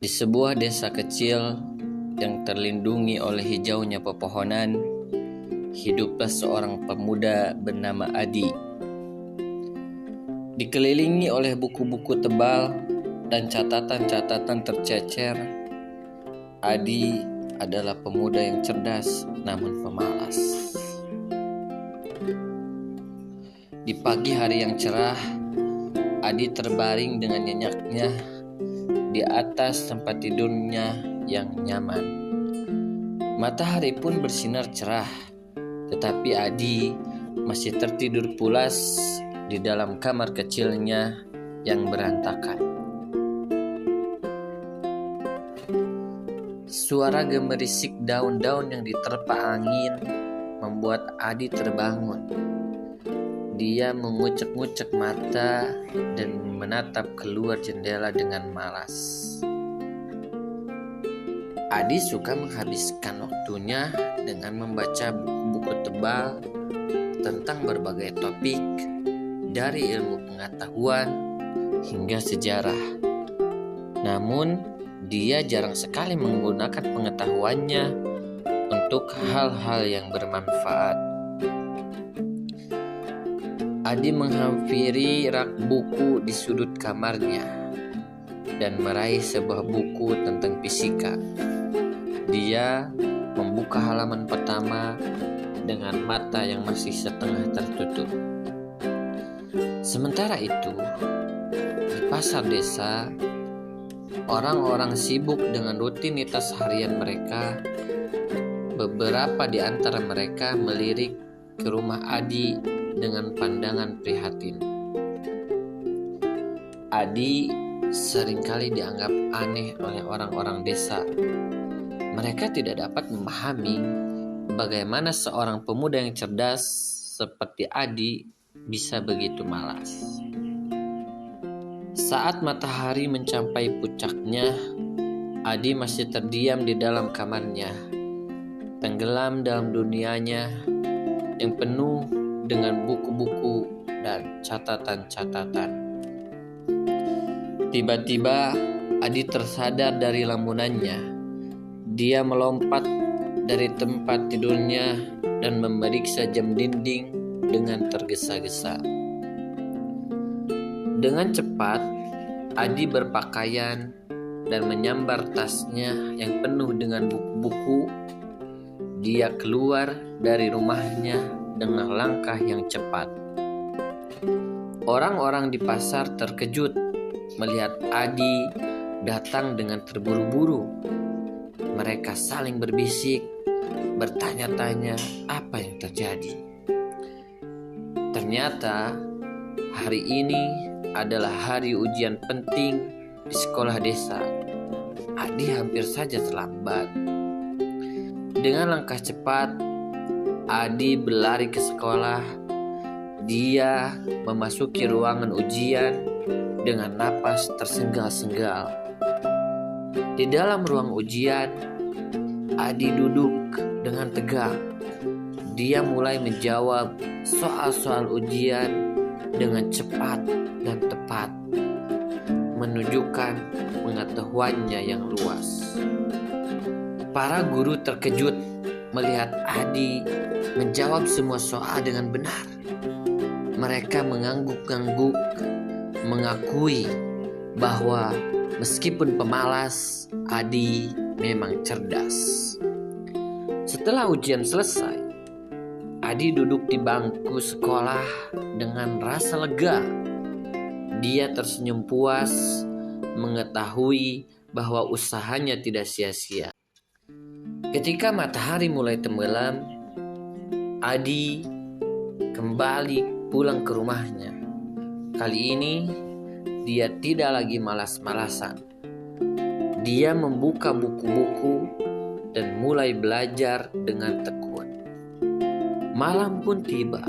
Di sebuah desa kecil yang terlindungi oleh hijaunya pepohonan, hiduplah seorang pemuda bernama Adi. Dikelilingi oleh buku-buku tebal dan catatan-catatan tercecer, Adi adalah pemuda yang cerdas namun pemalas. Di pagi hari yang cerah, Adi terbaring dengan nyenyaknya di atas tempat tidurnya yang nyaman. Matahari pun bersinar cerah, tetapi Adi masih tertidur pulas di dalam kamar kecilnya yang berantakan. Suara gemerisik daun-daun yang diterpa angin membuat Adi terbangun. Dia mengucek-ngucek mata dan menatap keluar jendela dengan malas. Adi suka menghabiskan waktunya dengan membaca buku-buku tebal tentang berbagai topik, dari ilmu pengetahuan hingga sejarah. Namun, dia jarang sekali menggunakan pengetahuannya untuk hal-hal yang bermanfaat. Adi menghampiri rak buku di sudut kamarnya dan meraih sebuah buku tentang fisika. Dia membuka halaman pertama dengan mata yang masih setengah tertutup. Sementara itu, di pasar desa, orang-orang sibuk dengan rutinitas harian mereka. Beberapa di antara mereka melirik ke rumah Adi dengan pandangan prihatin. Adi seringkali dianggap aneh oleh orang-orang desa. Mereka tidak dapat memahami bagaimana seorang pemuda yang cerdas seperti Adi bisa begitu malas. Saat matahari mencapai puncaknya, Adi masih terdiam di dalam kamarnya, tenggelam dalam dunianya yang penuh dengan buku-buku dan catatan-catatan. Tiba-tiba Adi tersadar dari lamunannya. Dia melompat dari tempat tidurnya dan memeriksa jam dinding dengan tergesa-gesa. Dengan cepat, Adi berpakaian dan menyambar tasnya yang penuh dengan buku-buku. Dia keluar dari rumahnya dengan langkah yang cepat. Orang-orang di pasar terkejut melihat Adi datang dengan terburu-buru. Mereka saling berbisik, bertanya-tanya apa yang terjadi. Ternyata hari ini adalah hari ujian penting di sekolah desa. Adi hampir saja terlambat. Dengan langkah cepat, Adi berlari ke sekolah. Dia memasuki ruangan ujian dengan napas tersenggal-senggal. Di dalam ruang ujian, Adi duduk dengan tegang. Dia mulai menjawab soal-soal ujian dengan cepat dan tepat, menunjukkan pengetahuannya yang luas. Para guru terkejut melihat Adi menjawab semua soal dengan benar. Mereka mengangguk-angguk, mengakui bahwa meskipun pemalas, Adi memang cerdas. Setelah ujian selesai, Adi duduk di bangku sekolah dengan rasa lega. Dia tersenyum puas, mengetahui bahwa usahanya tidak sia-sia. Ketika matahari mulai tenggelam, Adi kembali pulang ke rumahnya. Kali ini, dia tidak lagi malas-malasan. Dia membuka buku-buku dan mulai belajar dengan tekun. Malam pun tiba,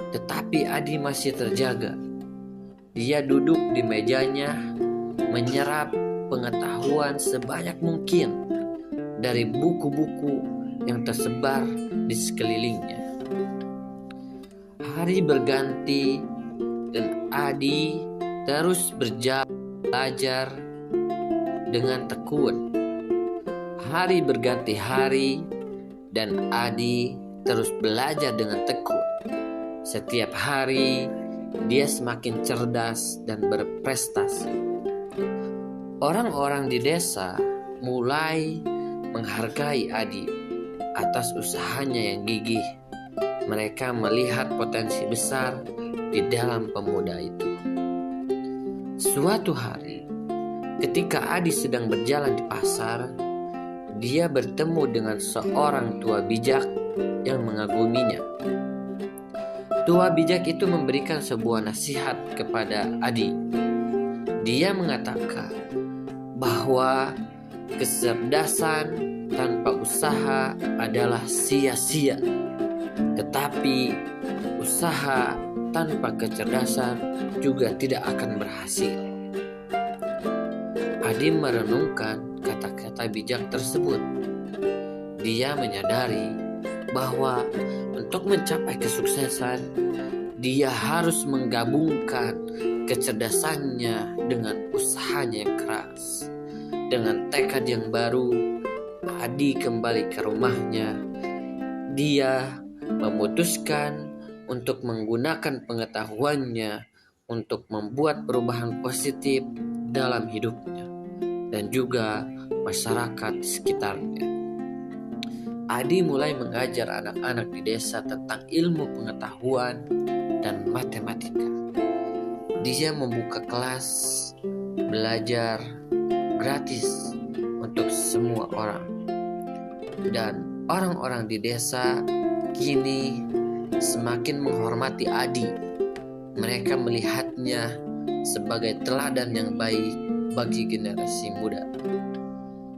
tetapi Adi masih terjaga. Dia duduk di mejanya, menyerap pengetahuan sebanyak mungkin dari buku-buku yang tersebar di sekelilingnya. Hari berganti dan Adi terus belajar dengan tekun. Hari berganti hari dan Adi terus belajar dengan tekun. Setiap hari dia semakin cerdas dan berprestasi. Orang-orang di desa mulai menghargai Adi atas usahanya yang gigih. Mereka melihat potensi besar di dalam pemuda itu. Suatu hari, ketika Adi sedang berjalan di pasar, dia bertemu dengan seorang tua bijak yang mengaguminya. Tua bijak itu memberikan sebuah nasihat kepada Adi. Dia mengatakan bahwa kecerdasan tanpa usaha adalah sia-sia, tetapi usaha tanpa kecerdasan juga tidak akan berhasil. Adi merenungkan kata-kata bijak tersebut. Dia menyadari bahwa untuk mencapai kesuksesan, dia harus menggabungkan kecerdasannya dengan usahanya yang keras. Dengan tekad yang baru, Adi kembali ke rumahnya. Dia memutuskan untuk menggunakan pengetahuannya untuk membuat perubahan positif dalam hidupnya dan juga masyarakat di sekitarnya. Adi mulai mengajar anak-anak di desa tentang ilmu pengetahuan dan matematika. Dia membuka kelas belajar gratis untuk semua orang. Dan orang-orang di desa kini semakin menghormati Adi. Mereka melihatnya sebagai teladan yang baik bagi generasi muda.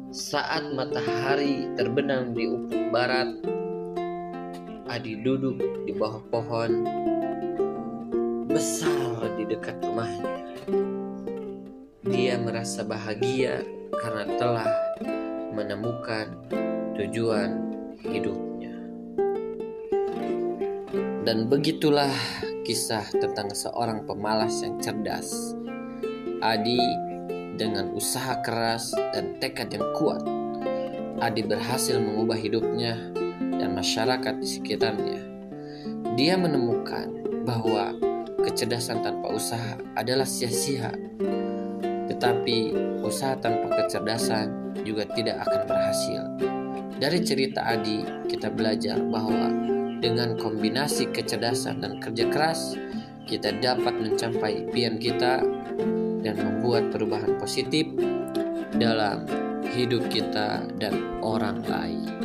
Saat matahari terbenam di ufuk barat, Adi duduk di bawah pohon besar di dekat rumahnya. Dia merasa bahagia karena telah menemukan tujuan hidupnya. Dan begitulah kisah tentang seorang pemalas yang cerdas. Adi dengan usaha keras dan tekad yang kuat, Adi berhasil mengubah hidupnya dan masyarakat di sekitarnya. Dia menemukan bahwa kecerdasan tanpa usaha adalah sia-sia, tetapi usaha tanpa kecerdasan juga tidak akan berhasil. Dari cerita Adi, kita belajar bahwa dengan kombinasi kecerdasan dan kerja keras, kita dapat mencapai impian kita dan membuat perubahan positif dalam hidup kita dan orang lain.